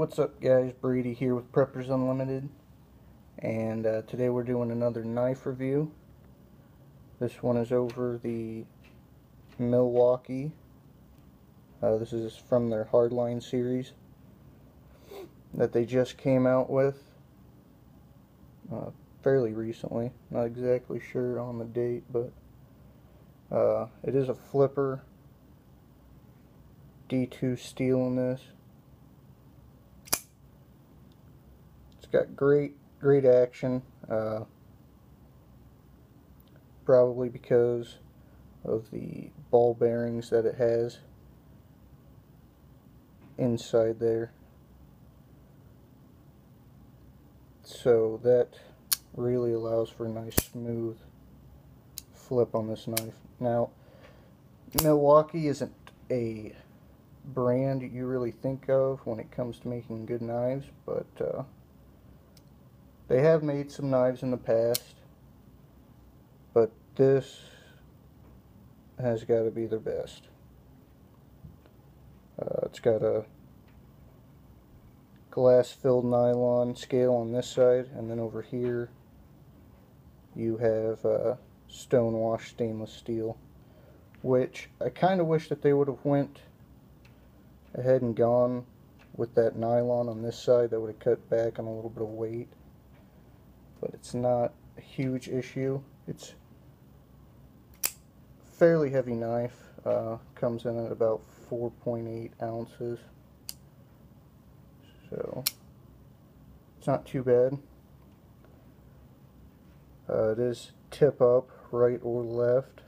What's up guys, Brady here with Preppers Unlimited, and today we're doing another knife review. This one is over the Milwaukee. This is from their Hardline series that they just came out with fairly recently. Not exactly sure on the date, but it is a flipper D2 steel in this. Got great action, probably because of the ball bearings that it has inside there, so that really allows for a nice smooth flip on this knife. Now, Milwaukee isn't a brand you really think of when it comes to making good knives, but they have made some knives in the past, but this has got to be their best. It's got a glass-filled nylon scale on this side, and then over here you have stone-washed stainless steel, which I kind of wish that they would have went ahead and gone with that nylon on this side. That would have cut back on a little bit of weight. But it's not a huge issue. It's a fairly heavy knife. Comes in at about 4.8 ounces. So it's not too bad. It is tip up, right or left.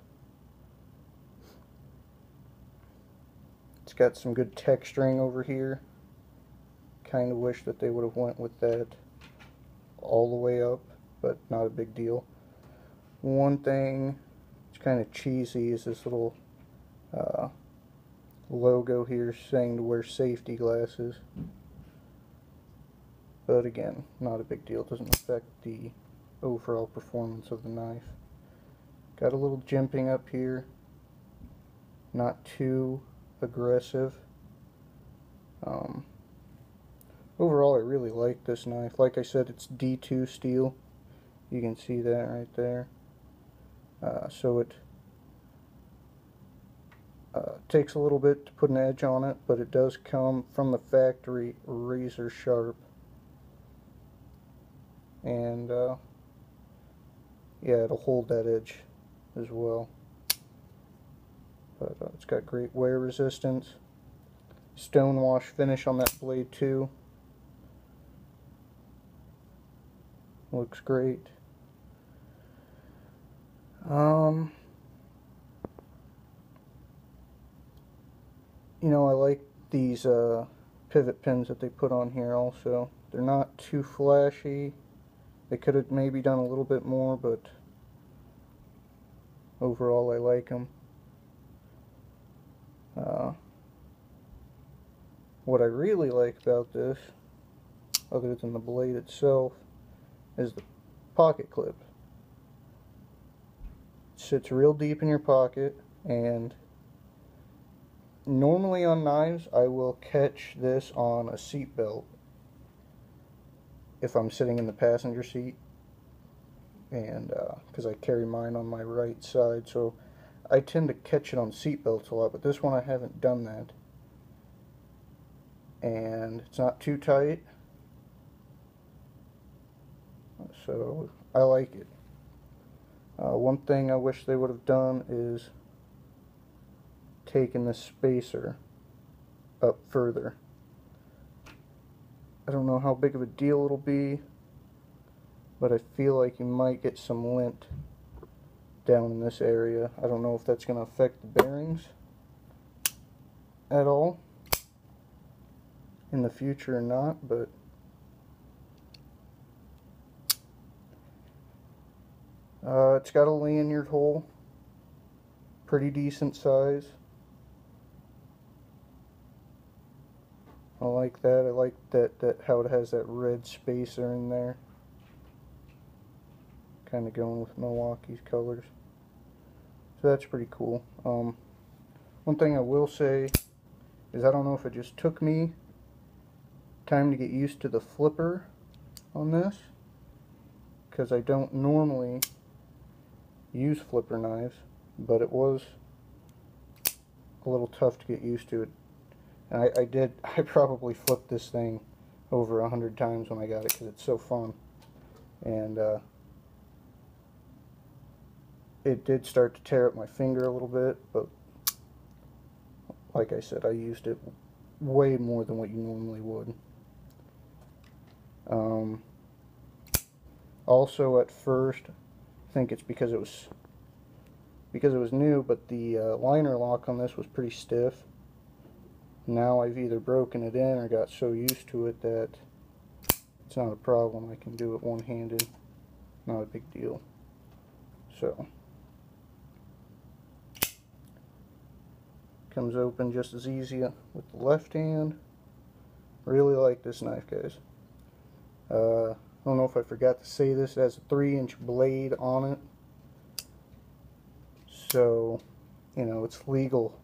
It's got some good texturing over here. Kind of wish that they would have went with that all the way up, but not a big deal. One thing that's kind of cheesy is this little logo here saying to wear safety glasses, but again, not a big deal. It doesn't affect the overall performance of the knife. Got a little jimping up here, not too aggressive. Overall, I really like this knife. Like I said, it's D2 steel. You can see that right there. So it takes a little bit to put an edge on it, but it does come from the factory razor sharp. And yeah, it'll hold that edge as well. But it's got great wear resistance. Stone wash finish on that blade too. Looks great. You know, I like these pivot pins that they put on here also. They're not too flashy. They could have maybe done a little bit more, but overall I like them. What I really like about this, other than the blade itself, is the pocket clip. It sits real deep in your pocket, and normally on knives I will catch this on a seat belt if I'm sitting in the passenger seat, and because I carry mine on my right side, so I tend to catch it on seat belts a lot, but this one I haven't done that. And it's not too tight, so I like it. One thing I wish they would have done is taken the spacer up further. I don't know how big of a deal it'll be, but I feel like you might get some lint down in this area. I don't know if that's going to affect the bearings at all in the future or not, but it's got a lanyard hole, pretty decent size. I like that. I like that how it has that red spacer in there, kind of going with Milwaukee's colors. So that's pretty cool. One thing I will say is I don't know if it just took me time to get used to the flipper on this, because I don't normally use flipper knives, but it was a little tough to get used to it. And I probably flipped this thing over 100 times when I got it, because it's so fun. And it did start to tear up my finger a little bit, but like I said, I used it way more than what you normally would. Also, at first, I think it's because it was new, but the liner lock on this was pretty stiff. Now I've either broken it in or got so used to it that it's not a problem. I can do it one-handed, not a big deal. So, comes open just as easy with the left hand. Really like this knife, guys. I don't know if I forgot to say this, it has a 3-inch blade on it. So, you know, it's legal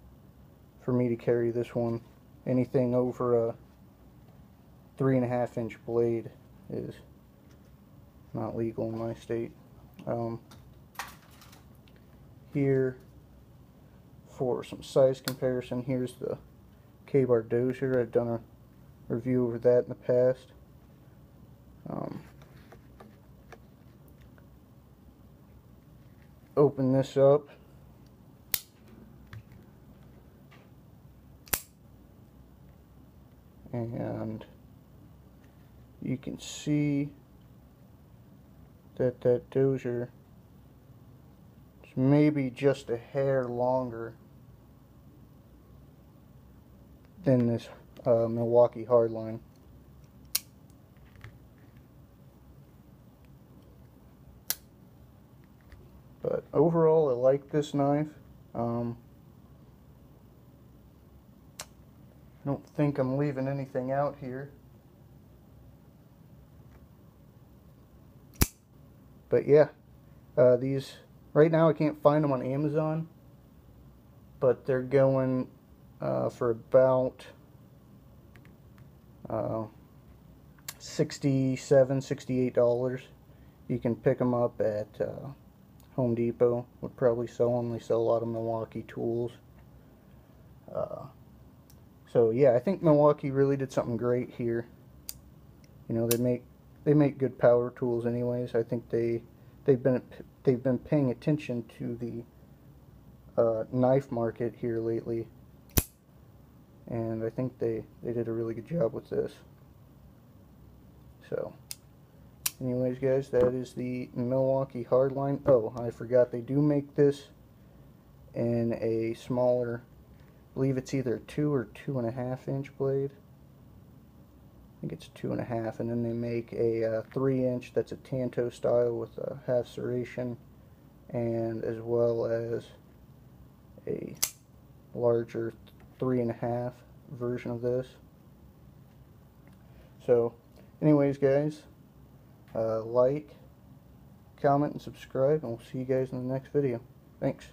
for me to carry this one. Anything over a 3.5-inch blade is not legal in my state. Here, for some size comparison, here's the K-bar dozier. I've done a review over that in the past. Open this up. And you can see that dozier is maybe just a hair longer than this Milwaukee Hardline. But overall, I like this knife. I don't think I'm leaving anything out here. But yeah, these, right now I can't find them on Amazon, but they're going for about $67, $68. You can pick them up at Home Depot. Would probably sell them. They sell a lot of Milwaukee tools. So yeah, I think Milwaukee really did something great here. You know, they make good power tools anyways. I think they've been paying attention to the knife market here lately, and I think they did a really good job with this. So anyways, guys, that is the Milwaukee Hardline. Oh, I forgot, they do make this in a smaller, I believe it's either a 2 or 2.5 inch blade. I think it's 2.5, and then they make a 3-inch that's a Tanto style with a half serration, and as well as a larger 3.5 version of this. So anyways, guys, like, comment, and subscribe, and we'll see you guys in the next video. Thanks.